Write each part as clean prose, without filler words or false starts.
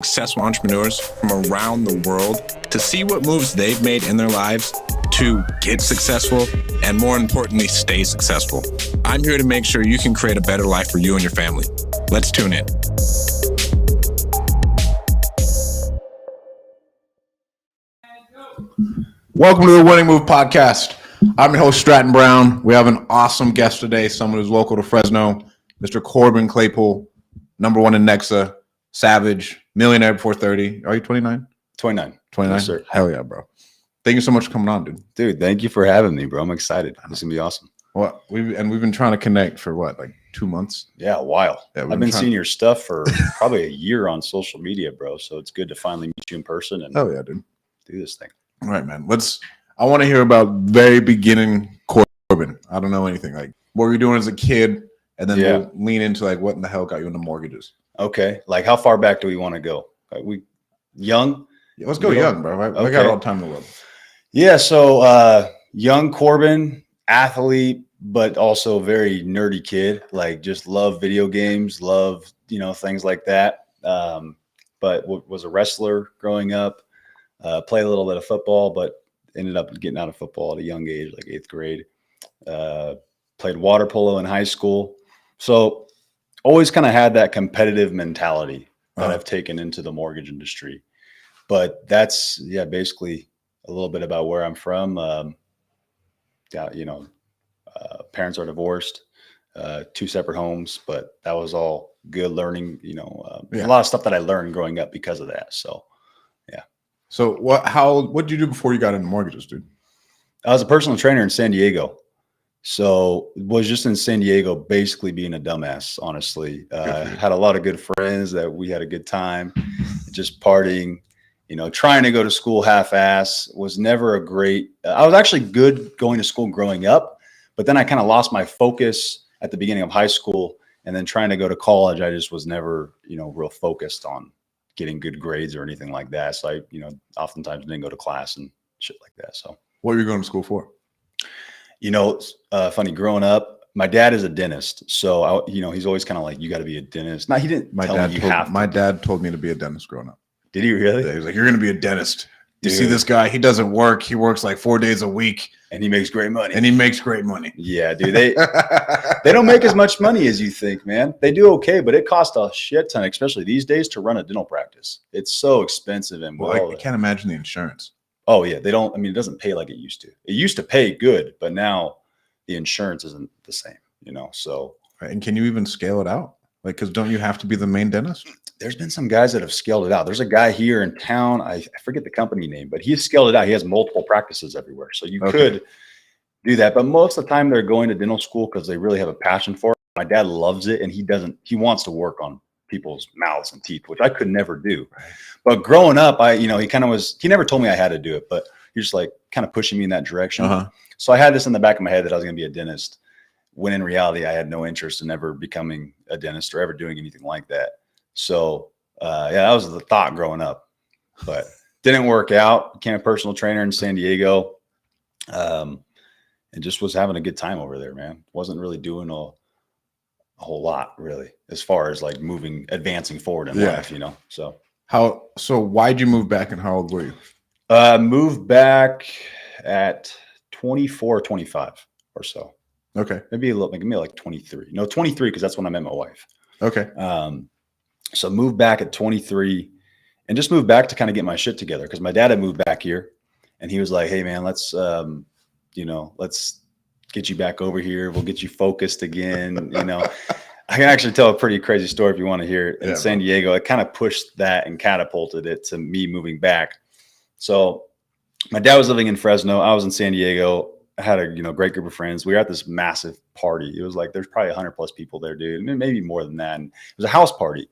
successful entrepreneurs from around the world to see what moves they've made in their lives to get successful and, more importantly, stay successful. I'm here to make sure you can create a better life for you and your family. Let's tune in. Welcome to the Winning Move podcast. I'm your host, Stratton Brown. We have an awesome guest today, someone who's local to Fresno, Mr. Corbin Claypool, #1 in Nexa, Savage, millionaire before 30. Are you 29? 29. 29? Yes, sir. Hell yeah, bro. Thank you so much for coming on, dude. Dude, thank you for having me, bro. I'm excited. It's going to be awesome. Well, we've been trying to connect for what, like 2 months? Yeah, a while. Yeah, I've been seeing your stuff for probably a year on social media, bro. So it's good to finally meet you in person and oh yeah, dude. do this thing. All right, man. I want to hear about very beginning Corbin. I don't know anything. Like, what were you doing as a kid? And then we'll lean into like what in the hell got you into mortgages. Okay. Like, how far back do we want to go? We young? Yeah, let's go young, bro. I got all the time in the world. Yeah. So young Corbin, athlete, but also very nerdy kid. Like, just love video games, love, things like that. But was a wrestler growing up, played a little bit of football, but ended up getting out of football at a young age, like 8th grade. Played water polo in high school. So always kind of had that competitive mentality that I've taken into the mortgage industry. But that's, basically a little bit about where I'm from. Parents are divorced, 2 separate homes, but that was all good learning, a lot of stuff that I learned growing up because of that. So, yeah. So what did you do before you got into mortgages, dude? I was a personal trainer in San Diego. So was just in San Diego, basically being a dumbass, honestly. Had a lot of good friends that we had a good time, just partying, trying to go to school half-ass. Was never a great, I was actually good going to school growing up, but then I kind of lost my focus at the beginning of high school, and then trying to go to college, I just was never, real focused on getting good grades or anything like that. So I, oftentimes didn't go to class and shit like that. So what were you going to school for? Funny, growing up, my dad is a dentist. So, he's always kind of like, you got to be a dentist. No, he didn't tell me you have to. My dad told me to be a dentist growing up. Did he really? Yeah, he was like, you're going to be a dentist. You see this guy, he doesn't work. He works like 4 days a week. And he makes great money. Yeah, dude. They don't make as much money as you think, man. They do okay, but it costs a shit ton, especially these days, to run a dental practice. It's so expensive. And I can't imagine the insurance. Oh, yeah. It doesn't pay like it used to. It used to pay good, but now the insurance isn't the same, so. Right. And can you even scale it out? Like, because don't you have to be the main dentist? There's been some guys that have scaled it out. There's a guy here in town. I forget the company name, but he's scaled it out. He has multiple practices everywhere. So you could do that. But most of the time they're going to dental school because they really have a passion for it. My dad loves it, and he wants to work on people's mouths and teeth, which I could never do. Right. But growing up, he never told me I had to do it, but he was like kind of pushing me in that direction. So I had this in the back of my head that I was going to be a dentist, when in reality, I had no interest in ever becoming a dentist or ever doing anything like that. So, that was the thought growing up, but didn't work out. Became a personal trainer in San Diego, and just was having a good time over there, man. Wasn't really doing a whole lot, really, as far as like advancing forward in life, So why'd you move back, and how old were you? Moved back at 24, 25 or so. Okay. Maybe like 23. No, 23, because that's when I met my wife. Okay. So moved back at 23 and just moved back to kind of get my shit together, because my dad had moved back here, and he was like, hey man, let's get you back over here. We'll get you focused again. I can actually tell a pretty crazy story if you want to hear it. In San Diego, it kind of pushed that and catapulted it to me moving back. So my dad was living in Fresno. I was in San Diego. I had a great group of friends. We were at this massive party. It was like there's probably 100+ people there, dude. Maybe more than that. And it was a house party.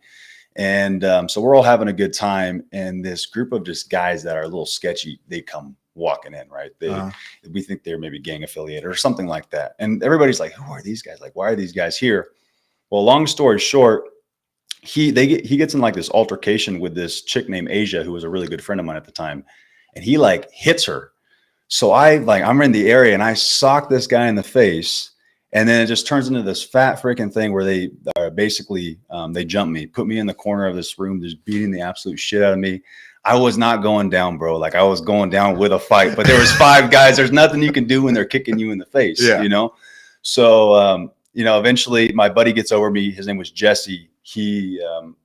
And so we're all having a good time. And this group of just guys that are a little sketchy, they come walking in, right? We think they're maybe gang affiliated or something like that. And everybody's like, who are these guys? Like, why are these guys here? Well, long story short, he gets in like this altercation with this chick named Asia, who was a really good friend of mine at the time. And he like hits her. So I'm in the area, and I sock this guy in the face, And then it just turns into this fat freaking thing where they basically they jump me, put me in the corner of this room, just beating the absolute shit out of me. I was not going down, bro. Like I was going down with a fight, but there was 5 guys. There's nothing you can do when they're kicking you in the face, you know? So, you know, eventually my buddy gets over me. His name was Jesse. He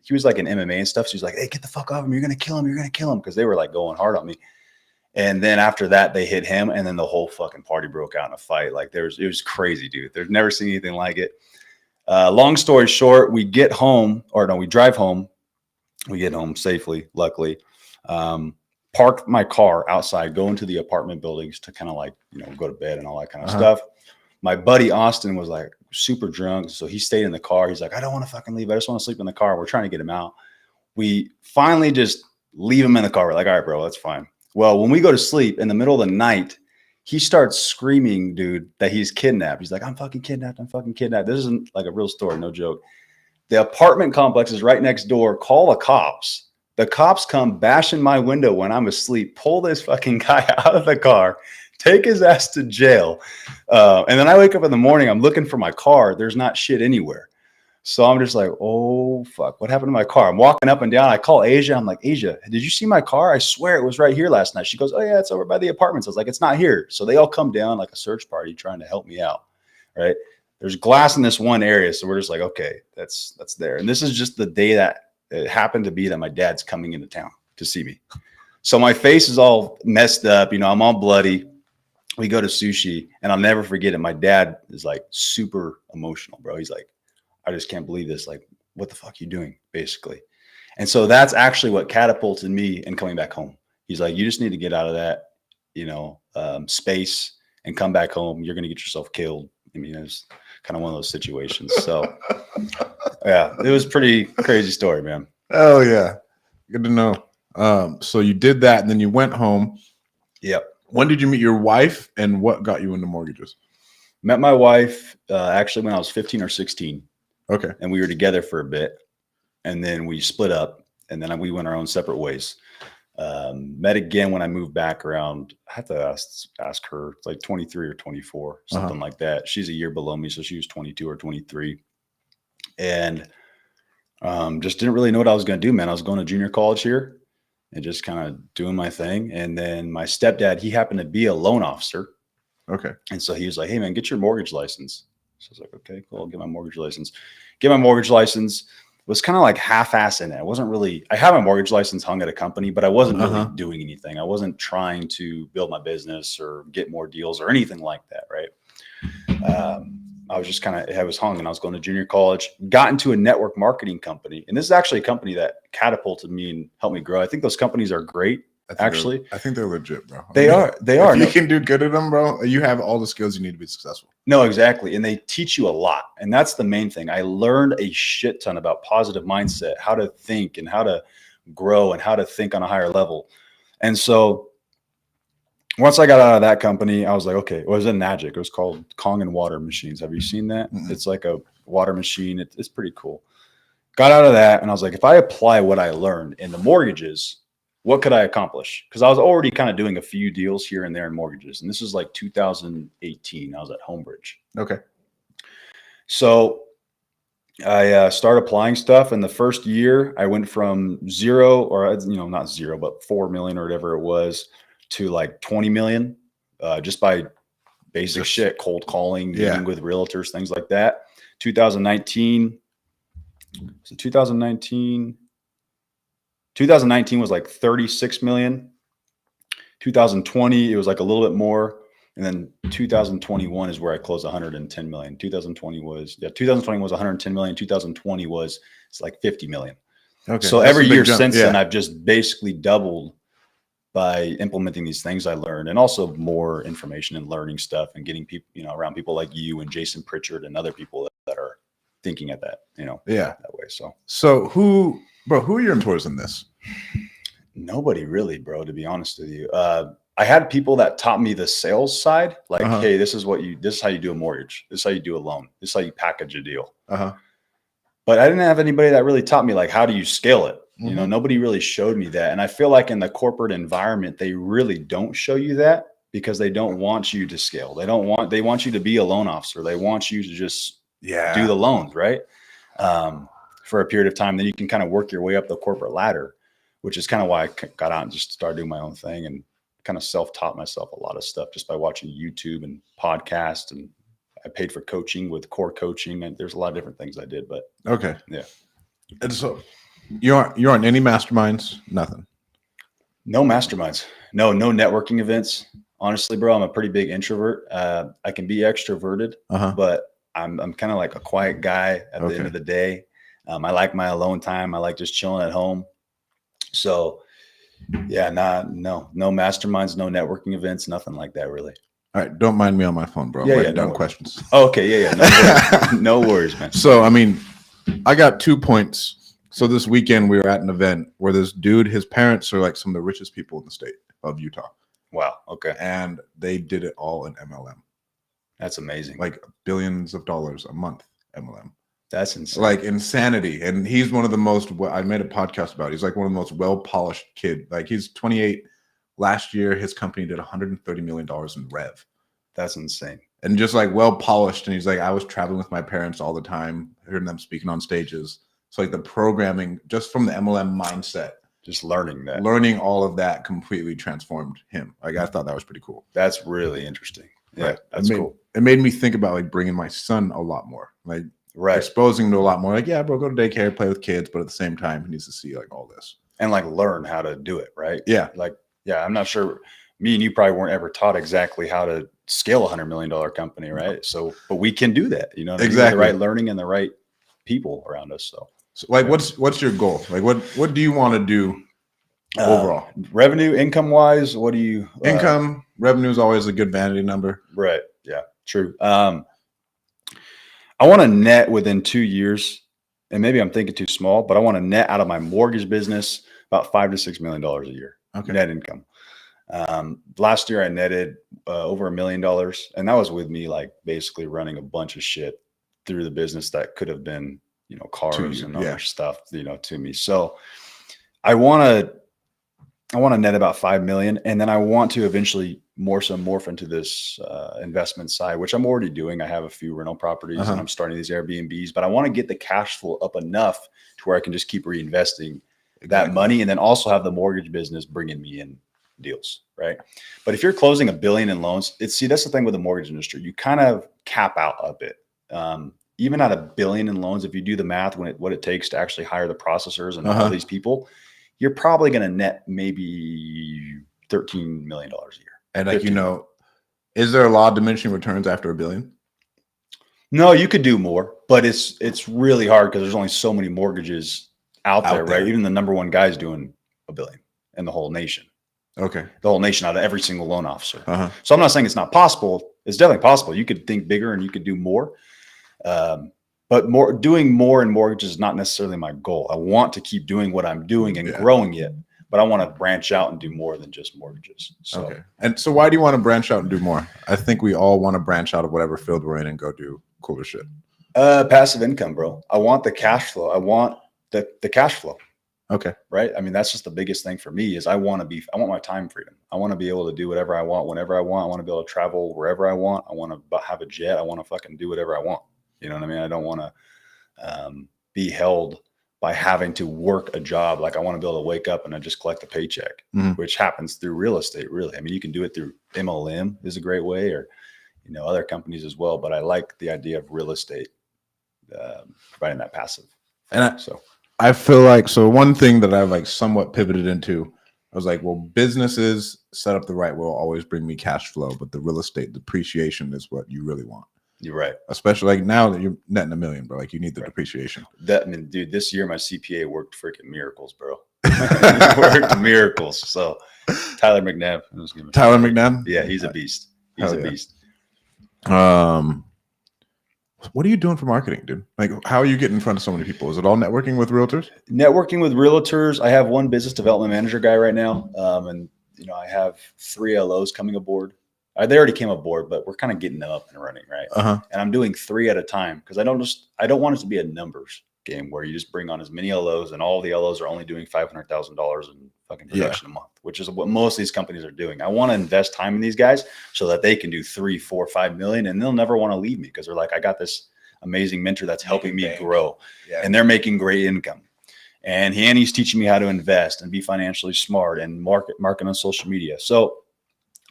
was like in MMA and stuff. So he's like, hey, get the fuck off him. You're going to kill him. You're going to kill him. Cause they were like going hard on me. And then after that, they hit him. And then the whole fucking party broke out in a fight. Like it was crazy, dude. There's never seen anything like it. Long story short, we drive home. We get home safely, luckily. Park my car outside, go into the apartment buildings to kind of like, you know, go to bed and all that kind of stuff. My buddy Austin was like super drunk. So he stayed in the car. He's like, I don't want to fucking leave. I just want to sleep in the car. We're trying to get him out. We finally just leave him in the car. We're like, all right, bro, that's fine. Well, when we go to sleep in the middle of the night, he starts screaming, dude, that he's kidnapped. He's like, I'm fucking kidnapped. I'm fucking kidnapped. This isn't like a real story. No joke. The apartment complex is right next door. Call the cops. The cops come bash in my window when I'm asleep, pull this fucking guy out of the car, take his ass to jail. And then I wake up in the morning, I'm looking for my car. There's not shit anywhere. So I'm just like, oh, fuck, what happened to my car? I'm walking up and down. I call Asia. I'm like, Asia, did you see my car? I swear it was right here last night. She goes, oh, yeah, it's over by the apartments. I was like, it's not here. So they all come down like a search party trying to help me out, right? There's glass in this one area. So we're just like, okay, that's there. And this is just the day that it happened to be that my dad's coming into town to see me. So my face is all messed up. You know, I'm all bloody. We go to sushi and I'll never forget it. My dad is like super emotional, bro. He's like, I just can't believe this. Like, what the fuck are you doing, basically? And so that's actually what catapulted me in coming back home. He's like, you just need to get out of that, you know, space and come back home. You're going to get yourself killed. I mean, it was kind of one of those situations. So yeah, it was pretty crazy story, man. Oh yeah. Good to know. So you did that and then you went home. Yep. When did you meet your wife and what got you into mortgages? Met my wife actually when I was 15 or 16. Okay. And we were together for a bit and then we split up and then we went our own separate ways. Met again when I moved back around, I have to ask her, it's like 23 or 24, something like that. She's a year below me. So she was 22 or 23 and just didn't really know what I was going to do, man. I was going to junior college here and just kind of doing my thing. And then my stepdad, he happened to be a loan officer. Okay. And so he was like, hey man, get your mortgage license. So I was like, okay, cool. I'll get my mortgage license. Get my mortgage license. Was kind of like half-assed in it. I wasn't really, I have a mortgage license hung at a company, but I wasn't really doing anything. I wasn't trying to build my business or get more deals or anything like that. Right. I was just kind of, I was hung and I was going to junior college, got into a network marketing company. And this is actually a company that catapulted me and helped me grow. I think those companies are great. I think they're legit, bro. They are. If you can do good at them, bro, you have all the skills you need to be successful. No, exactly. And they teach you a lot. And that's the main thing. I learned a shit ton about positive mindset, how to think and how to grow and how to think on a higher level. And so once I got out of that company, I was like, okay, it was in Magic. It was called Kong and Water Machines. Have you seen that? Mm-hmm. It's like a water machine. It's pretty cool. Got out of that. And I was like, if I apply what I learned in the mortgages, what could I accomplish? Because I was already kind of doing a few deals here and there in mortgages. And this was like 2018. I was at Homebridge. Okay. So I started applying stuff. And the first year I went from zero, or, you know, not zero, but 4 million or whatever it was, to like 20 million just by basic shit, cold calling, meeting with realtors, things like that. 2019. So 2019 was like 36 million. 2020, it was like a little bit more. And then 2021 is where I closed 110 million. 2020 was 110 million. 2020 was, it's like 50 million. Okay. So every year since then, I've just basically doubled by implementing these things I learned, and also more information and learning stuff and getting people, you know, around people like you and Jason Pritchard and other people that are thinking at that, you know, that way. So who are your mentors in this? Nobody really, bro, to be honest with you. I had people that taught me the sales side, like, hey, this is how you do a mortgage. This is how you do a loan. This is how you package a deal. But I didn't have anybody that really taught me, like, how do you scale it? You know, nobody really showed me that. And I feel like in the corporate environment, they really don't show you that. because they don't want you to scale. They want you to be a loan officer. They want you to just do the loans, right? For a period of time. Then you can kind of work your way up the corporate ladder, which is kind of why I got out and just started doing my own thing and kind of self-taught myself a lot of stuff just by watching YouTube and podcasts. And I paid for coaching with Core Coaching, and there's a lot of different things I did, but okay. Yeah. And so you aren't any masterminds? Nothing. No masterminds. No networking events. Honestly, bro, I'm a pretty big introvert. I can be extroverted, but I'm kind of like a quiet guy at the end of the day. I like my alone time. I like just chilling at home. So yeah, no masterminds, no networking events, nothing like that really. All right. Don't mind me on my phone, bro. I'm writing down questions. Oh, okay. Yeah. No worries. No worries, man. So, I mean, I got 2 points. So this weekend we were at an event where this dude, his parents are like some of the richest people in the state of Utah. Wow. Okay. And they did it all in MLM. That's amazing. Like billions of dollars a month MLM. That's insane. Like insanity. And he's one of the most, I made a podcast about it. He's like one of the most well-polished kid. Like he's 28. Last year, his company did $130 million in rev. That's insane. And just like well-polished. And he's like, I was traveling with my parents all the time, hearing them speaking on stages. So like the programming, just from the MLM mindset, just learning all of that completely transformed him. Like I thought that was pretty cool. That's really interesting. Yeah, that's cool. It made me think about like bringing my son a lot more, like exposing him to a lot more. Like, yeah, bro, go to daycare, play with kids, but at the same time, he needs to see like all this and like learn how to do it. Right? Yeah. Like, yeah, I'm not sure. Me and you probably weren't ever taught exactly how to scale $100 million company, right? So, but we can do that. You know, exactly. The right learning and the right people around us. So like, what's your goal? Like, what do you want to do overall? Revenue, income wise, what do you? Income, revenue is always a good vanity number. Right. Yeah. True. I want to net within 2 years, and maybe I'm thinking too small, but I want to net out of my mortgage business about $5 to $6 million a year. Okay. Net income. Last year I netted over $1 million, and that was with me like basically running a bunch of shit through the business that could have been, you know, cars and other stuff, you know, to me. So I want to net about 5 million, and then I want to eventually morph into this investment side, which I'm already doing. I have a few rental properties and I'm starting these Airbnbs, but I want to get the cash flow up enough to where I can just keep reinvesting that money, and then also have the mortgage business bringing me in deals, right? But if you're closing $1 billion in loans, that's the thing with the mortgage industry. You kind of cap out a bit. Even at $1 billion in loans, if you do the math, what it takes to actually hire the processors and all these people, you're probably going to net maybe $13 million a year. And like, you know, is there a law of diminishing returns after $1 billion? No, you could do more, but it's really hard because there's only so many mortgages out there, right? Even the number one guy is doing $1 billion in the whole nation. Okay. The whole nation out of every single loan officer. So I'm not saying it's not possible. It's definitely possible. You could think bigger and you could do more. But doing more in mortgages is not necessarily my goal. I want to keep doing what I'm doing and growing it, but I want to branch out and do more than just mortgages. So, okay. And so why do you want to branch out and do more? I think we all want to branch out of whatever field we're in and go do cooler shit. Passive income, bro. I want the cash flow. I want the cash flow. Okay. Right. I mean, that's just the biggest thing for me is I want my time freedom. I want to be able to do whatever I want, whenever I want. I want to be able to travel wherever I want. I want to have a jet. I want to fucking do whatever I want. You know what I mean? I don't want to be held by having to work a job. Like I want to be able to wake up and I just collect a paycheck, which happens through real estate. Really. I mean, you can do it through MLM is a great way, or, you know, other companies as well. But I like the idea of real estate, providing that passive. And I feel like, so one thing that I've like somewhat pivoted into, I was like, well, businesses set up the right way will always bring me cash flow, but the real estate depreciation is what you really want. You're right. Especially like now that you're netting $1 million, bro. Like you need the depreciation. I mean, dude, this year my CPA worked freaking miracles, bro. Worked miracles. So Tyler McNabb. Tyler McNabb? Yeah, he's a beast. He's a beast. What are you doing for marketing, dude? Like, how are you getting in front of so many people? Is it all networking with realtors? Networking with realtors. I have one business development manager guy right now. And, you know, I have 3 LOs coming aboard. They already came aboard, but we're kind of getting them up and running, right? And I'm doing 3 at a time because I don't want it to be a numbers game where you just bring on as many LOs, and all the LOs are only doing $500,000 in fucking production a month, which is what most of these companies are doing. I want to invest time in these guys so that they can do 3, 4, 5 million, and they'll never want to leave me because they're like, I got this amazing mentor that's helping me grow, and they're making great income. And he's teaching me how to invest and be financially smart and market on social media. So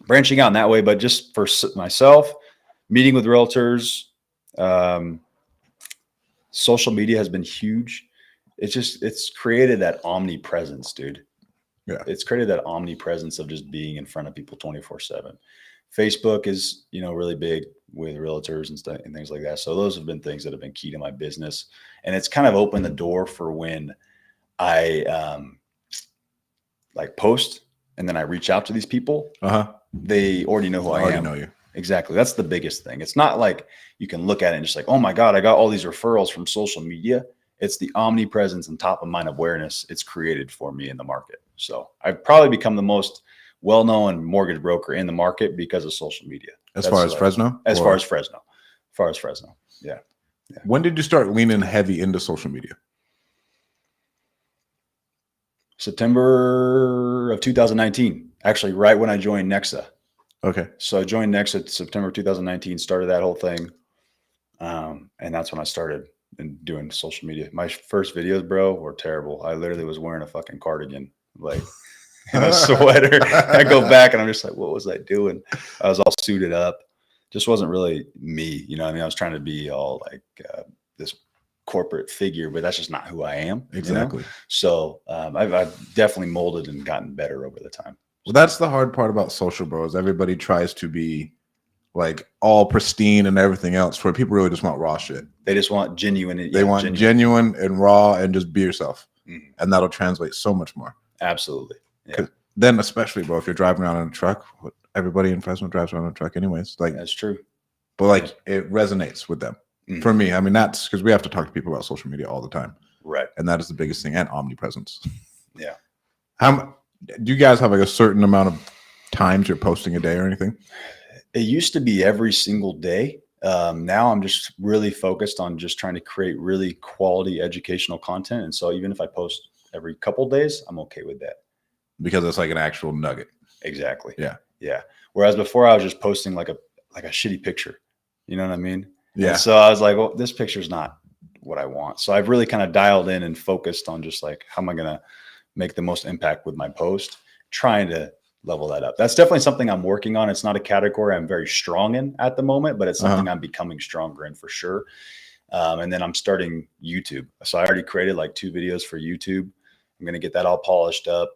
branching out in that way, but just for myself, meeting with realtors, social media has been huge. It's created that omnipresence, dude. Yeah. It's created that omnipresence of just being in front of people 24/7. Facebook is, really big with realtors and stuff and things like that. So those have been things that have been key to my business. And it's kind of opened the door for when I like post and then I reach out to these people. They already know who I am. Already know you. Exactly. That's the biggest thing. It's not like you can look at it and just like, oh my God, I got all these referrals from social media. It's the omnipresence and top of mind awareness it's created for me in the market. So I've probably become the most well-known mortgage broker in the market because of social media. As far as Fresno? As far as Fresno. Yeah. When did you start leaning heavy into social media? September of 2019, actually, right when I joined Nexa. Okay. So I joined Nexa September 2019, started that whole thing. And that's when I started doing social media. My first videos, bro, were terrible. I literally was wearing a fucking cardigan, like in a sweater. I go back and I'm just like, what was I doing? I was all suited up. Just wasn't really me. I was trying to be all like this corporate figure, but that's just not who I am. Exactly. So I've definitely molded and gotten better over the time. Well, that's the hard part about social, bro, is everybody tries to be like all pristine and everything else, where people really just want raw shit. They just want genuine. They want genuine and raw and just be yourself. Mm-hmm. And that'll translate so much more. Absolutely. Yeah. Then especially, bro, if you're driving around in a truck, everybody in Fresno drives around in a truck anyways. Like, that's true. But like it resonates with them. Mm-hmm. For me, I mean, that's because we have to talk to people about social media all the time. Right. And that is the biggest thing, and omnipresence. Yeah. Do you guys have like a certain amount of times you're posting a day or anything? It used to be every single day. Now I'm just really focused on just trying to create really quality educational content. And so even if I post every couple of days, I'm okay with that. Because it's like an actual nugget. Exactly. Yeah. Yeah. Whereas before I was just posting like a shitty picture. You know what I mean? Yeah. And so I was like, well, this picture's not what I want. So I've really kind of dialed in and focused on just like, how am I going to make the most impact with my post, trying to level that up. That's definitely something I'm working on. It's not a category I'm very strong in at the moment, but it's something I'm becoming stronger in for sure. And then I'm starting YouTube. So I already created like 2 videos for YouTube. I'm going to get that all polished up,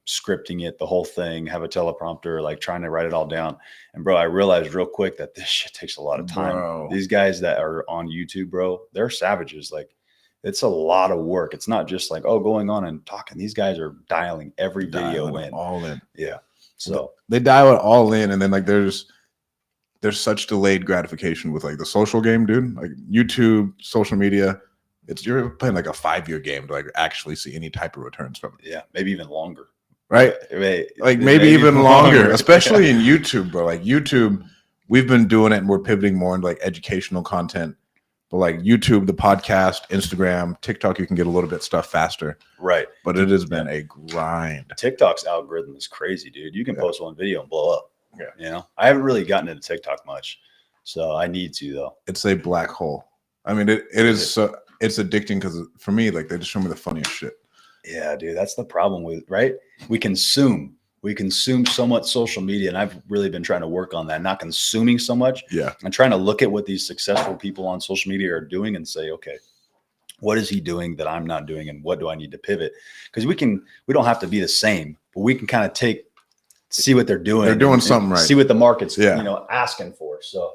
scripting it, the whole thing, have a teleprompter, like trying to write it all down. And bro, I realized real quick that this shit takes a lot of time. Bro. These guys that are on YouTube, bro, they're savages. Like, it's a lot of work. It's not just like, going on and talking. These guys are dialing every video in. All in. Yeah. So they dial it all in. And then like there's such delayed gratification with like the social game, dude. Like YouTube, social media, you're playing like a 5-year game to like actually see any type of returns from it. Yeah. Maybe even longer. Right. Like maybe even longer, especially in YouTube, bro. Like YouTube, we've been doing it and we're pivoting more into like educational content. But like YouTube, the podcast, Instagram, TikTok, you can get a little bit stuff faster. Right. But it has been a grind. TikTok's algorithm is crazy, dude. You can post one video and blow up. Yeah. I haven't really gotten into TikTok much. So I need to, though. It's a black hole. I mean, it is so, it's addicting because for me, like they just show me the funniest shit. Yeah, dude. That's the problem with, right? We consume so much social media, and I've really been trying to work on that, not consuming so much. Yeah. And trying to look at what these successful people on social media are doing and say, okay, what is he doing that I'm not doing? And what do I need to pivot? Because we don't have to be the same, but we can kind of see what they're doing. They're doing something right. See what the market's, asking for. So,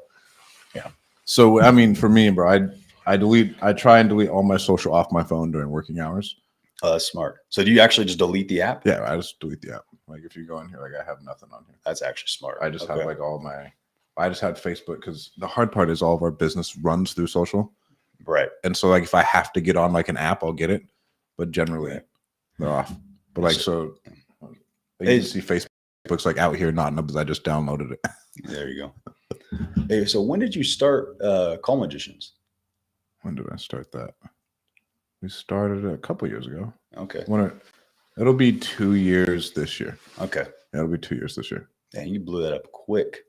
yeah. So, I mean, for me, bro, I try and delete all my social off my phone during working hours. Oh, that's smart. So do you actually just delete the app? Yeah, I just delete the app. Like if you go in here, like I have nothing on here. That's actually smart. I just have like I just had Facebook because the hard part is all of our business runs through social. Right. And so like if I have to get on like an app, I'll get it. But generally they're off. But like so you see Facebook's like out here not because I just downloaded it. There you go. Hey, so when did you start Call Magicians? When did I start that? We started a couple years ago. Okay. It'll be 2 years this year. Okay. It'll be 2 years this year. Dang, you blew that up quick.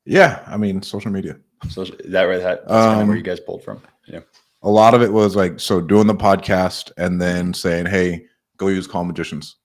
Yeah, I mean, social media. So is that right? That's kind of where you guys pulled from. Yeah. A lot of it was like, so doing the podcast and then saying, hey, go use Call Magicians,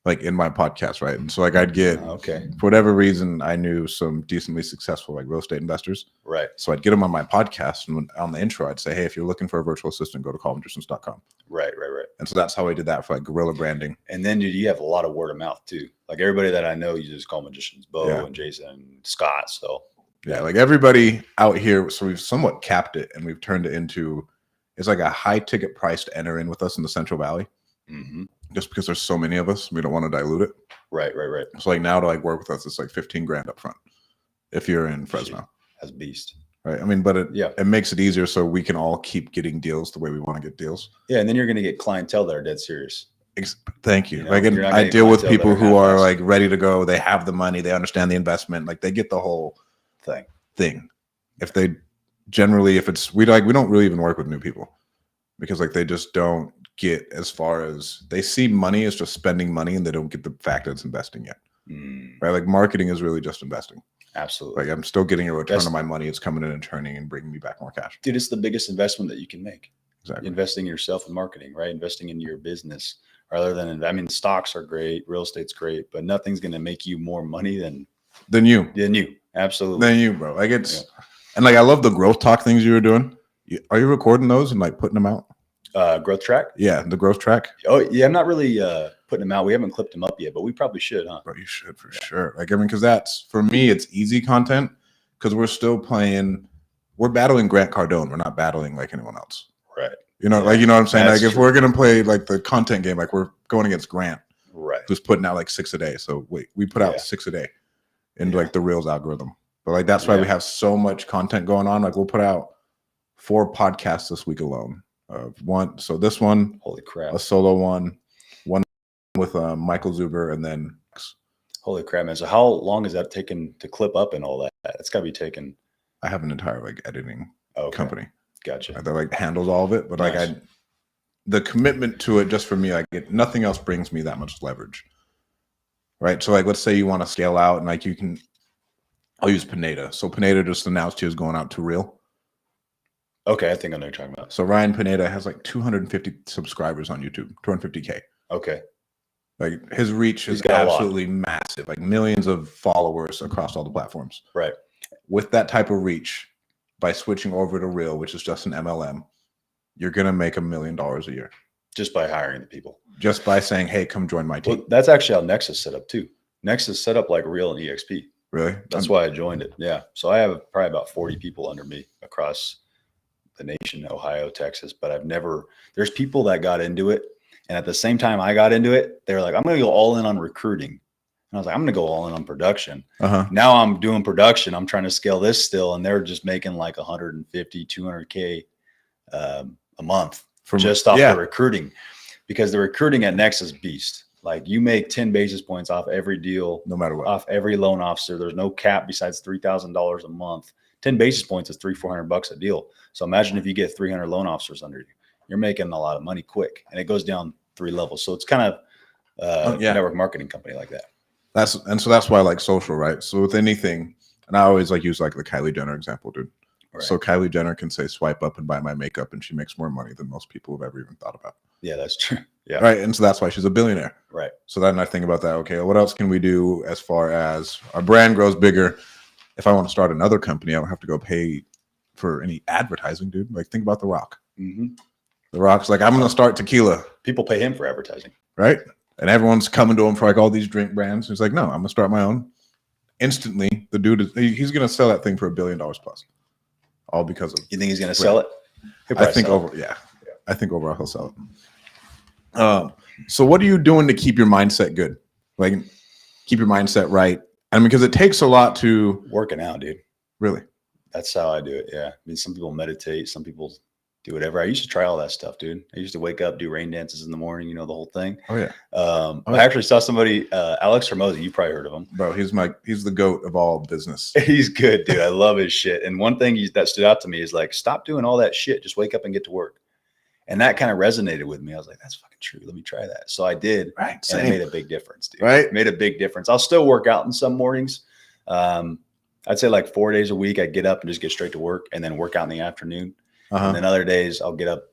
like in my podcast, right? And so like I'd get, okay, for whatever reason, I knew some decently successful like real estate investors. Right. So I'd get them on my podcast, and on the intro, I'd say, hey, if you're looking for a virtual assistant, go to callmagicians.com. Right. And so that's how I did that for like guerrilla branding. And then dude, you have a lot of word of mouth too. Like everybody that I know uses Call Magicians, Bo and Jason and Scott. So yeah, like everybody out here. So we've somewhat capped it, and we've turned it into, it's like a high ticket price to enter in with us in the Central Valley. Mm-hmm. Just because there's so many of us, we don't want to dilute it. Right. So like now to like work with us, it's like 15 grand up front if you're in Fresno. That's beast. Right. I mean, but it makes it easier so we can all keep getting deals the way we want to get deals. Yeah. And then you're going to get clientele that are dead serious. Thank you. Like, I deal with people who are like ready to go. They have the money. They understand the investment. Like they get the whole thing. If they generally, if it's, we don't really even work with new people because like they just don't get as far as they see money as just spending money, and they don't get the fact that it's investing yet. Right. Like marketing is really just investing. Absolutely. Like I'm still getting a return on my money. It's coming in and turning and bringing me back more cash. Dude, it's the biggest investment that you can make. Exactly. Investing in yourself in marketing, right? Investing in your business rather than, I mean, stocks are great. Real estate's great, but nothing's going to make you more money than you. Absolutely. Than you, bro. Like it's, and like, I love the growth talk things you were doing. Are you recording those and like putting them out? Growth track? Yeah. The growth track. Oh yeah. I'm not really putting them out. We haven't clipped them up yet, but we probably should, huh? Bro, you should for sure. Like, I mean, cause that's, for me, it's easy content because we're still playing, we're battling Grant Cardone. We're not battling like anyone else. Right. You know, like, you know what I'm saying? Like if we're going to play like the content game, like we're going against Grant, right? Who's putting out like 6 a day. So we put out 6 a day in like the Reels algorithm. But like, that's why we have so much content going on. Like we'll put out 4 podcasts this week alone. So this one, holy crap, a solo one with Michael Zuber, and then holy crap, man. So how long is that taken to clip up and all that? It's got to be taken. I have an entire like editing company. Gotcha. That like handles all of it, but like the commitment to it, just for me, like nothing else brings me that much leverage. Right. So like, let's say you want to scale out and like I'll use Pineda. So Pineda just announced he was going out to Reel. Okay. I think I know what you're talking about. So Ryan Pineda has like 250 subscribers on YouTube, 250K. Okay. Like his reach is absolutely massive, like millions of followers across all the platforms. Right. With that type of reach, by switching over to Reel, which is just an MLM, you're going to make $1 million a year. Just by hiring the people. Just by saying, hey, come join my team. Well, that's actually how Nexus set up too. Nexus set up like Reel and EXP. Really? That's why I joined it. Yeah. So I have probably about 40 people under me across the nation, Ohio, Texas, but there's people that got into it. And at the same time I got into it, they were like, I'm going to go all in on recruiting. And I was like, I'm going to go all in on production. Now I'm doing production. I'm trying to scale this still. And they're just making like 150, 200K a month just off the recruiting, because the recruiting at Nexus beast. Like you make 10 basis points off every deal, no matter what, off every loan officer. There's no cap besides $3,000 a month. 10 basis points is $300-400 a deal. So imagine if you get 300 loan officers under you, you're making a lot of money quick, and it goes down 3 levels. So it's kind of a network marketing company like that. So that's why I like social, right? So with anything, and I always like use like the Kylie Jenner example, dude. Right. So Kylie Jenner can say swipe up and buy my makeup, and she makes more money than most people have ever even thought about. Yeah, that's true. Yeah. Right. And so that's why she's a billionaire. Right. So then I think about that. Okay, what else can we do as far as our brand grows bigger? If I want to start another company, I don't have to go pay for any advertising, dude. Like think about The Rock. The Rock's like, I'm going to start tequila. People pay him for advertising. Right. And everyone's coming to him for like all these drink brands. He's like, no, I'm going to start my own. Instantly, the dude he's going to sell that thing for $1 billion plus. All because of. You think he's going to sell it? I think I think overall he'll sell it. So what are you doing to keep your mindset good? Like keep your mindset right. I mean, because it takes a lot to working out, dude. Really? That's how I do it. Yeah. I mean, some people meditate, some people do whatever. I used to try all that stuff, dude. I used to wake up, do rain dances in the morning, the whole thing. Oh yeah. I actually saw somebody, Alex Hermosi, you probably heard of him. Bro, he's the GOAT of all business. He's good, dude. I love his shit. And one thing that stood out to me is like, stop doing all that shit. Just wake up and get to work. And that kind of resonated with me. I was like, that's fucking true. Let me try that. So I did. Right. And it made a big difference, dude. Right. It made a big difference. I'll still work out in some mornings. I'd say like 4 days a week, I get up and just get straight to work and then work out in the afternoon. And then other days I'll get up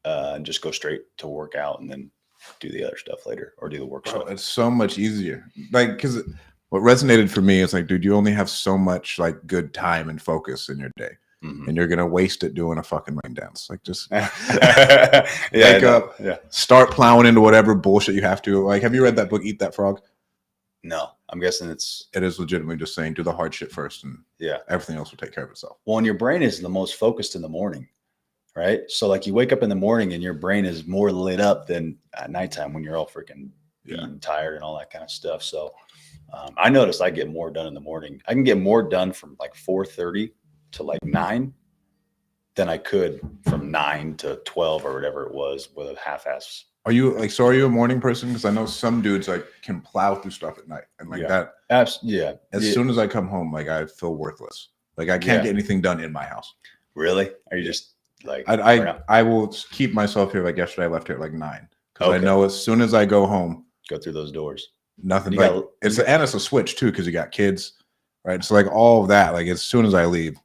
and just go straight to work out and then do the other stuff later or do the work stuff. It's so much easier. Like, because what resonated for me is like, dude, you only have so much like good time and focus in your day. And you're going to waste it doing a fucking rain dance. Like just wake up, start plowing into whatever bullshit you have to. Like, have you read that book, Eat That Frog? No, I'm guessing it is legitimately just saying, do the hard shit first and everything else will take care of itself. Well, and your brain is the most focused in the morning, right? So like you wake up in the morning and your brain is more lit up than at nighttime when you're all freaking beat and tired and all that kind of stuff. So I noticed I get more done in the morning. I can get more done from like 4:30 to like 9 than I could from 9 to 12 or whatever it was with a half-ass. Are you a morning person? Because I know some dudes like can plow through stuff at night and like that. As soon as I come home, like I feel worthless. Like I can't get anything done in my house. Really? Are you just like I will keep myself here. Like yesterday, I left here at like 9 because I know as soon as I go home, go through those doors. Nothing. It's a switch too because you got kids, right? So like all of that, like as soon as I leave,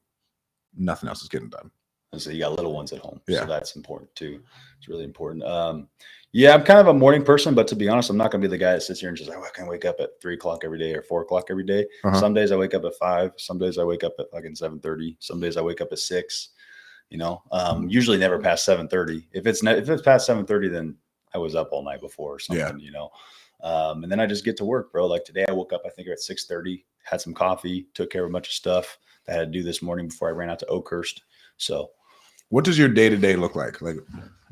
nothing else is getting done. And so you got little ones at home. So that's important too. It's really important. I'm kind of a morning person, but to be honest, I'm not going to be the guy that sits here and just like, I can wake up at 3 o'clock every day or 4 o'clock every day. Some days I wake up at 5. Some days I wake up at fucking 7:30. Some days I wake up at 6. Usually never past 7:30. If it's past 7:30, then I was up all night before or something. And then I just get to work, bro. Like today, I woke up I think at 6:30, had some coffee, took care of a bunch of stuff that I had to do this morning before I ran out to Oakhurst. So. What does your day-to-day look like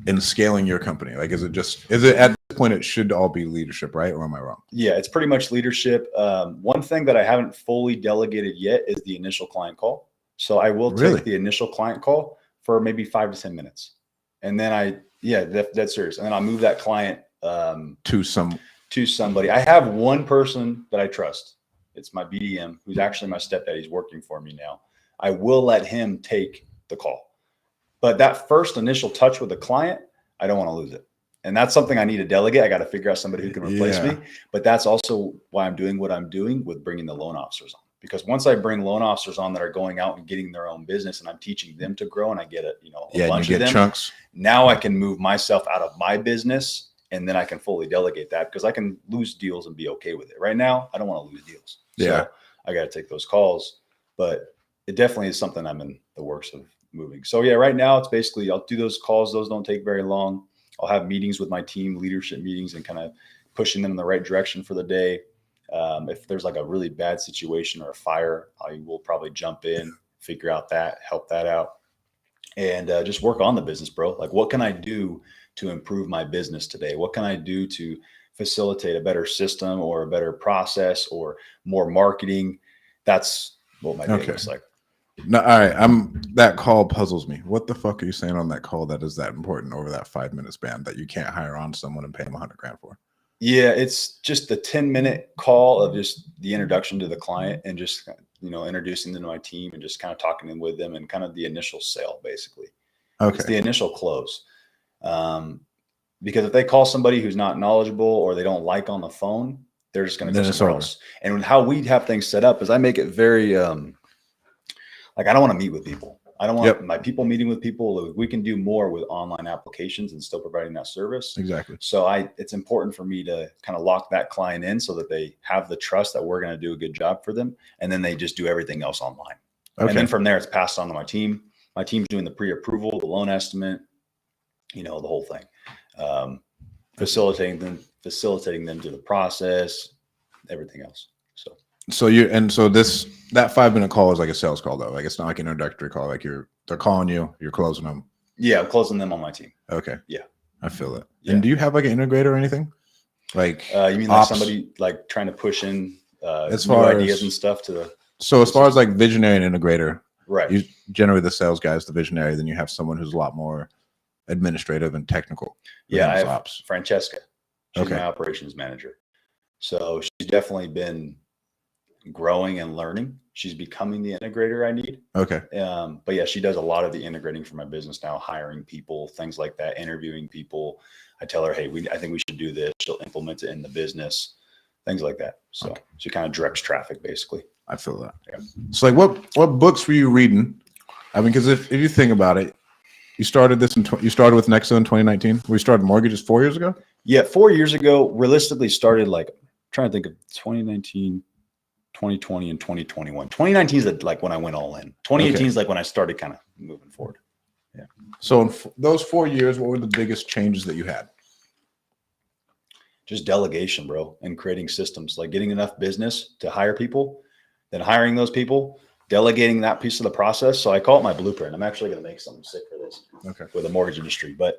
in scaling your company? Like, is it at this point, it should all be leadership, right? Or am I wrong? Yeah, it's pretty much leadership. One thing that I haven't fully delegated yet is the initial client call. So I will take the initial client call for maybe 5 to 10 minutes. And then that's serious. And then I'll move that client to somebody. I have one person that I trust. It's my BDM, who's actually my stepdad. He's working for me now. I will let him take the call. But that first initial touch with the client, I don't want to lose it. And that's something I need to delegate. I got to figure out somebody who can replace me. But that's also why I'm doing what I'm doing with bringing the loan officers on. Because once I bring loan officers on that are going out and getting their own business and I'm teaching them to grow and I get a bunch of them, chunks. Now I can move myself out of my business and then I can fully delegate that because I can lose deals and be okay with it. Right now, I don't want to lose deals. So I got to take those calls. But it definitely is something I'm in the works of moving. So right now it's basically I'll do those calls. Those don't take very long. I'll have meetings with my team, leadership meetings, and kind of pushing them in the right direction for the day. If there's like a really bad situation or a fire, I will probably jump in, figure out that, help that out, and just work on the business, bro. Like, what can I do to improve my business today? What can I do to facilitate a better system or a better process or more marketing? That's what my day looks like. No, all right. That call puzzles me. What the fuck are you saying on that call that is that important over that 5 minute span that you can't hire on someone and pay them $100,000 for? Yeah, it's just the 10-minute call of just the introduction to the client and just introducing them to my team and just kind of talking with them and kind of the initial sale basically. Okay, it's the initial close. Because if they call somebody who's not knowledgeable or they don't like on the phone, they're just going to go somewhere else. And how we have things set up is I make it very like I don't want to meet with people. I don't want my people meeting with people. We can do more with online applications and still providing that service. Exactly. So it's important for me to kind of lock that client in so that they have the trust that we're going to do a good job for them. And then they just do everything else online. Okay. And then from there, it's passed on to my team. My team's doing the pre-approval, the loan estimate, the whole thing. Facilitating them through the process, everything else. So that 5 minute call is like a sales call though. Like it's not like an introductory call. Like they're calling you, you're closing them. Yeah, I'm closing them on my team. Okay. Yeah. I feel it. Yeah. And do you have like an integrator or anything? Like you mean like somebody like trying to push in as new ideas and stuff to the as far as like visionary and integrator, right? You generally the sales guy is the visionary, then you have someone who's a lot more administrative and technical. Yeah, I have Francesca. She's my operations manager. So she's definitely been growing and learning. She's becoming the integrator I need. Okay. But yeah, she does a lot of the integrating for my business now, hiring people, things like that, interviewing people. I tell her, hey, I think we should do this. She'll implement it in the business, things like that. So she kind of directs traffic, basically. I feel that. Yeah. So like what books were you reading? I mean, because if you think about it, you started with Nexa in 2019. We started mortgages 4 years ago. Yeah, 4 years ago, realistically started like, I'm trying to think of 2019, 2020, and 2021. 2019 is like when I went all in. 2018 is like when I started kind of moving forward. Yeah. So in those 4 years, what were the biggest changes that you had? Just delegation, bro, and creating systems, like getting enough business to hire people, then hiring those people, delegating that piece of the process. So I call it my blueprint. I'm actually going to make something sick for this with the mortgage industry, but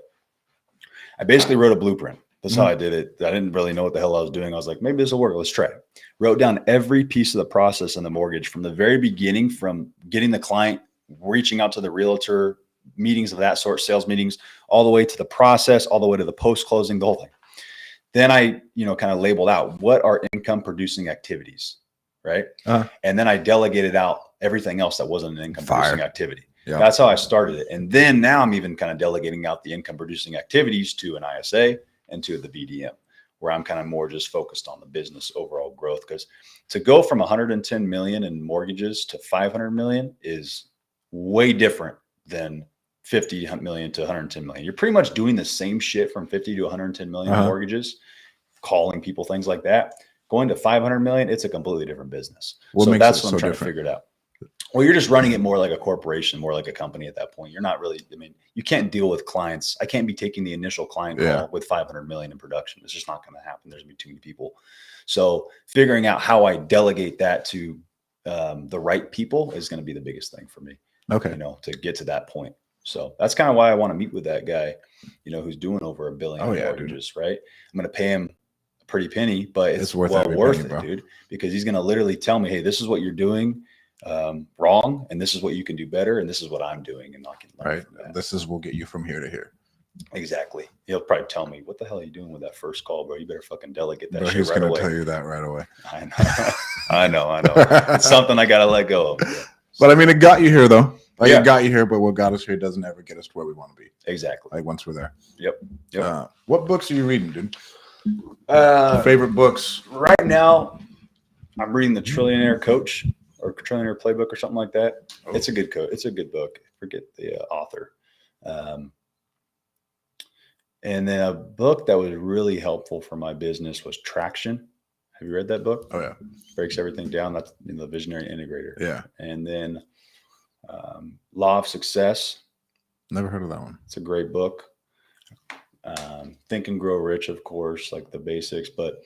I basically wrote a blueprint. That's how I did it. I didn't really know what the hell I was doing. I was like, maybe this will work. Let's try it. Wrote down every piece of the process in the mortgage from the very beginning, from getting the client, reaching out to the realtor, meetings of that sort, sales meetings, all the way to the process, all the way to the post-closing, the whole thing. Then I, kind of labeled out what are income producing activities, right? And then I delegated out everything else that wasn't an income producing activity. Yeah. That's how I started it. And then now I'm even kind of delegating out the income producing activities to an ISA and to the BDM, where I'm kind of more just focused on the business overall growth. Because to go from 110 million in mortgages to 500 million is way different than 50 million to 110 million. You're pretty much doing the same shit from 50 to 110 million mortgages, calling people, things like that. Going to 500 million, it's a completely different business. So that's what I'm trying to figure it out. Well, you're just running it more like a corporation, more like a company at that point. You're not really, you can't deal with clients. I can't be taking the initial client call with 500 million in production. It's just not going to happen. There's going to be too many people. So figuring out how I delegate that to the right people is going to be the biggest thing for me. Okay. To get to that point. So that's kind of why I want to meet with that guy, who's doing over $1 billion in mortgages, right? I'm going to pay him a pretty penny, but it's worth it, dude, because he's going to literally tell me, hey, this is what you're doing wrong, and this is what you can do better, and this is what I'm doing, and I can learn from that. This is will get you from here to here. Exactly. He'll probably tell me, what the hell are you doing with that first call, bro? You better fucking delegate that shit he's right away. He's gonna tell you that right away. I know. It's something I gotta let go of. But it got you here though. It got you here, but what got us here doesn't ever get us to where we want to be. Exactly. Like once we're there. Yep. What books are you reading, dude? Favorite books right now? I'm reading the Trillionaire Coach or Trillionaire Playbook or something like that. It's a good it's a good book. I forget the author. And then a book that was really helpful for my business was Traction. Have you read that book? Oh yeah. Breaks everything down. That's the Visionary Integrator. Yeah. And then Law of Success. Never heard of that one. It's a great book. Think and Grow Rich, of course, like the basics, but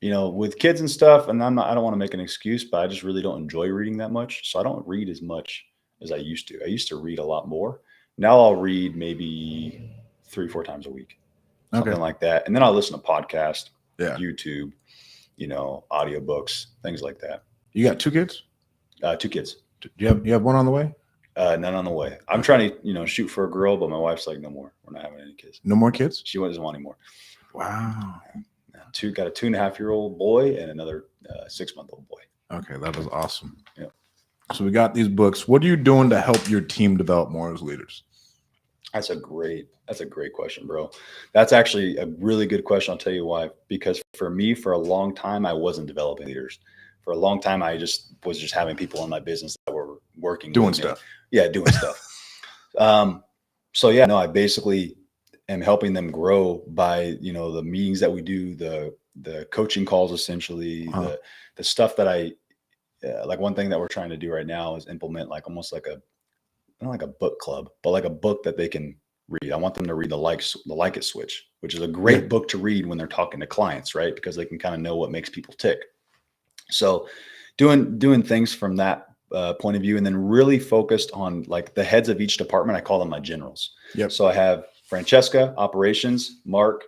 with kids and stuff, and I don't want to make an excuse, but I just really don't enjoy reading that much. So I don't read as much as I used to. I used to read a lot more. Now I'll read maybe 3-4 times a week, something like that. And then I'll listen to podcasts, YouTube, audiobooks, things like that. You got 2 kids? 2 kids. Do you have one on the way? None on the way. I'm trying to, shoot for a girl, but my wife's like, no more. We're not having any kids. No more kids? She doesn't want any more. Wow. Got a 2.5-year-old boy and another 6-month-old boy. Okay, that is awesome. Yeah. So we got these books. What are you doing to help your team develop more as leaders? That's a great question, bro. That's actually a really good question. I'll tell you why. Because for me, for a long time, I wasn't developing leaders. For a long time, I was just having people in my business that were working, doing stuff. Yeah, doing stuff. I basically am helping them grow by, the meetings that we do, the coaching calls, essentially, the stuff that I like. One thing that we're trying to do right now is implement like almost like not like a book club, but like a book that they can read. I want them to read the Like It Switch, which is a great book to read when they're talking to clients, right? Because they can kind of know what makes people tick. So doing things from that point of view, and then really focused on like the heads of each department. I call them my generals. Yep. So I have Francesca, operations. Mark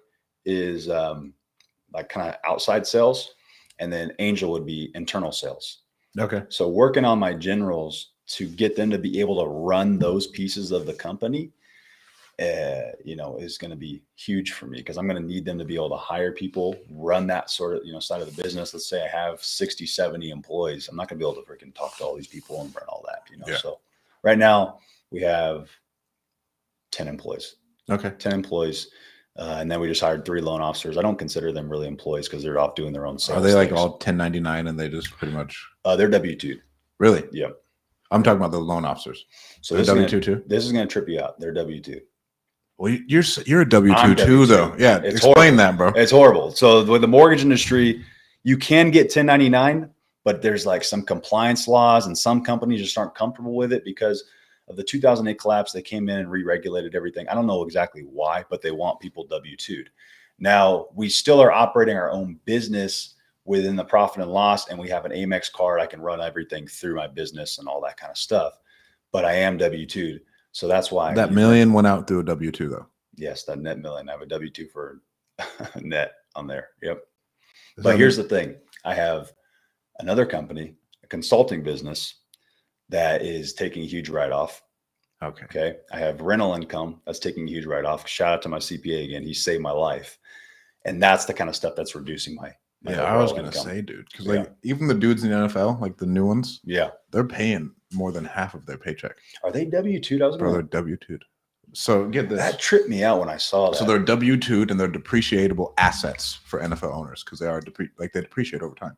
is like kind of outside sales. And then Angel would be internal sales. Okay. So working on my generals to get them to be able to run those pieces of the company is going to be huge for me because I'm going to need them to be able to hire people, run that sort of, side of the business. Let's say I have 60, 70 employees. I'm not going to be able to freaking talk to all these people and run all that, Yeah. So right now we have 10 employees. Okay. 10 employees. And then we just hired 3 loan officers. I don't consider them really employees because they're off doing their own sales. Are they like things. all 1099 and they just pretty much? They're W-2'd. Really? Yeah. I'm talking about the loan officers. So they're W-2 too? This is going to trip you out. They're W-2. Well, you're a W-2 I'm too, W2. though. Yeah, It's explain horrible. that, bro. It's horrible. So with the mortgage industry, you can get 1099, but there's like some compliance laws and some companies just aren't comfortable with it because of the 2008 collapse. They came in and re-regulated everything. I don't know exactly why, but they want people W-2'd. Now, we still are operating our own business within the profit and loss, and we have an Amex card. I can run everything through my business and all that kind of stuff, but I am W-2'd. So that's why that million went out through a W-2 though. Yes, that net million. I have a W-2 for net on there. Yep. But here's the thing. I have another company, a consulting business that is taking a huge write-off. Okay. I have rental income that's taking a huge write-off. Shout out to my CPA again. He saved my life. And that's the kind of stuff that's reducing my I was going to say, dude, because like even the dudes in the NFL, like the new ones, they're paying more than half of their paycheck. Are they W-2'd? They're W-2'd. So get this. That tripped me out when I saw that. So they're W-2'd and they're depreciatable assets for NFL owners because they are they depreciate over time.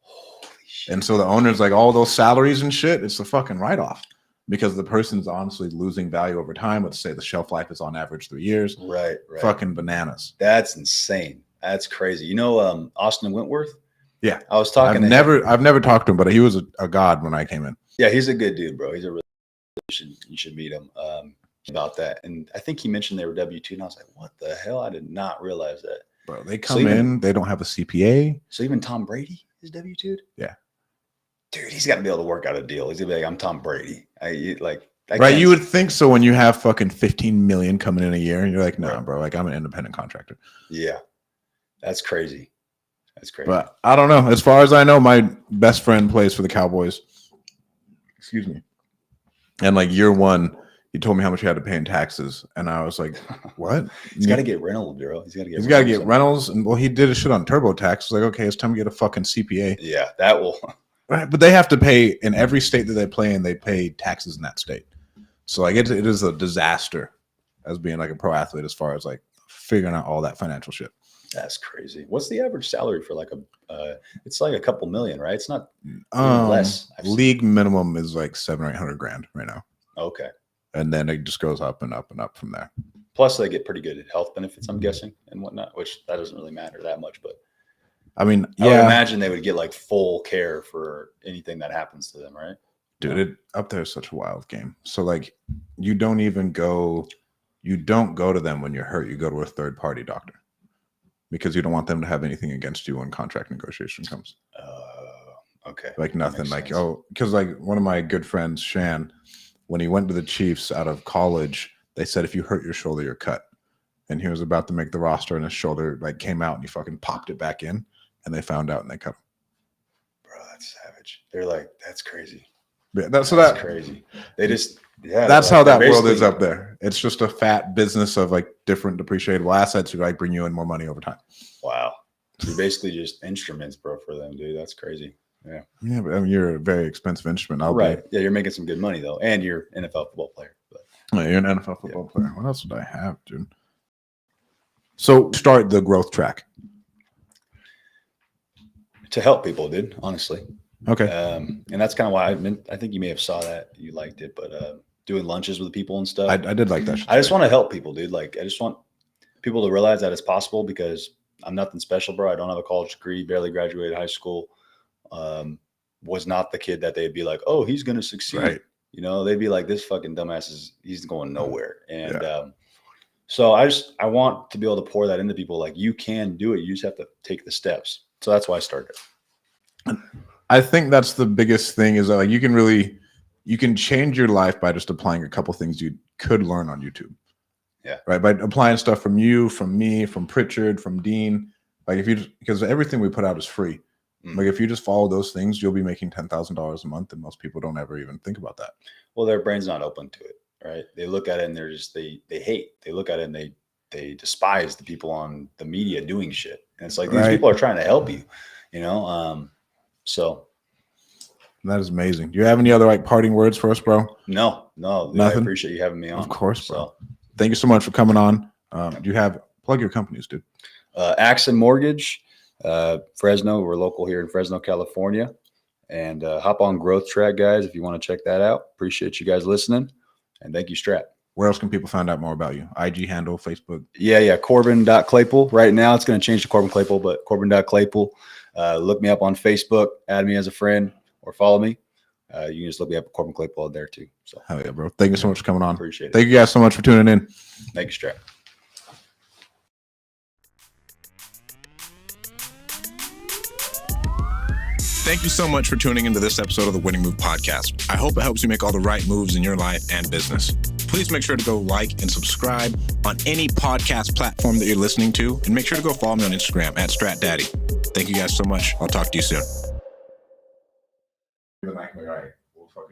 Holy shit. And so the owners, like all those salaries and shit, it's a fucking write-off because the person's honestly losing value over time. Let's say the shelf life is on average 3 years. Right. Fucking bananas. That's insane. That's crazy. Austin Wentworth? Yeah. I was talking I've never talked to him, but he was a god when I came in. Yeah, he's a good dude, bro. He's a really you should meet him about that. And I think he mentioned they were W-2, and I was like, what the hell? I did not realize that. Bro, they come in, they don't have a CPA. So even Tom Brady is W-2'd? Yeah. Dude, he's got to be able to work out a deal. He's gonna be like, I'm Tom Brady. Right, you would think so when you have fucking 15 million coming in a year, and you're like, nah, bro, like I'm an independent contractor. Yeah. That's crazy. That's crazy. But I don't know. As far as I know, my best friend plays for the Cowboys. Excuse me. And like year one, he told me how much he had to pay in taxes, and I was like, "What?" He's got to get rentals, bro. He's got to get rentals, and well, he did a shit on TurboTax. It's like, okay, it's time to get a fucking CPA. Yeah, that will. Right, but they have to pay in every state that they play in. They pay taxes in that state, so like it is a disaster as being like a pro athlete as far as like figuring out all that financial shit. That's crazy. What's the average salary for like it's like a couple million, right? It's not less. League minimum is like 700 or 800 grand right now. Okay. And then it just goes up and up and up from there. Plus they get pretty good health benefits, I'm guessing, and whatnot, which that doesn't really matter that much, but I mean, I would imagine they would get like full care for anything that happens to them, right? Dude, it up there is such a wild game. So like you don't go to them when you're hurt. You go to a third party doctor. Because you don't want them to have anything against you when contract negotiation comes. Okay. Like nothing. Like, because like one of my good friends, Shan, when he went to the Chiefs out of college, they said if you hurt your shoulder, you're cut. And he was about to make the roster, and his shoulder like came out, and he fucking popped it back in, and they found out and they cut him. Bro, that's savage. They're like, that's crazy. Yeah, that's crazy. They just that's how that world is up there. It's just a fat business of like different depreciable assets who like bring you in more money over time. Wow. You're basically just instruments, bro, for them, dude. That's crazy. Yeah. Yeah, but I mean, you're a very expensive instrument. Right. Yeah, you're making some good money though, and you're an NFL football player. But you're an NFL football player. What else would I have, dude? So start the growth track. To help people, dude, honestly. Okay. And that's kind of why I think you may have saw that you liked it, but doing lunches with people and stuff. I did like that. I just want to help people, dude. Like I just want people to realize that it's possible because I'm nothing special, bro. I don't have a college degree, barely graduated high school. Was not the kid that they'd be like, oh, he's going to succeed. Right. They'd be like, this fucking dumbass he's going nowhere. And so I want to be able to pour that into people. Like you can do it. You just have to take the steps. So that's why I started. I think that's the biggest thing is that like you can change your life by just applying a couple things you could learn on YouTube. Yeah. Right. By applying stuff from you, from me, from Pritchard, from Dean. Like because everything we put out is free. Like if you just follow those things, you'll be making $10,000 a month, and most people don't ever even think about that. Well, their brain's not open to it. right? They look at it and they're just, they hate. They look at it and they despise the people on the media doing shit. And it's like, these people are trying to help you, you know? So. That is amazing. Do you have any other like parting words for us, bro? No, dude, I appreciate you having me on. Of course, bro. Thank you so much for coming on. Do you have, plug your companies, dude? Accent Mortgage, Fresno. We're local here in Fresno, California. And hop on Growth Track, guys, if you want to check that out. Appreciate you guys listening. And thank you, Strat. Where else can people find out more about you? IG handle, Facebook? Yeah. Corbin.Claypool. Right now, it's going to change to Corbin Claypool, but Corbin.Claypool. Look me up on Facebook, add me as a friend, or follow me. You can just look me up at Corbin Claypool there too. So, hell yeah, bro. Thank you so much for coming on. Appreciate it. Thank you guys so much for tuning in. Thank you, Strat. Thank you so much for tuning into this episode of the Winning Move Podcast. I hope it helps you make all the right moves in your life and business. Please make sure to go like and subscribe on any podcast platform that you're listening to, and make sure to go follow me on Instagram at StratDaddy. Thank you guys so much. I'll talk to you soon.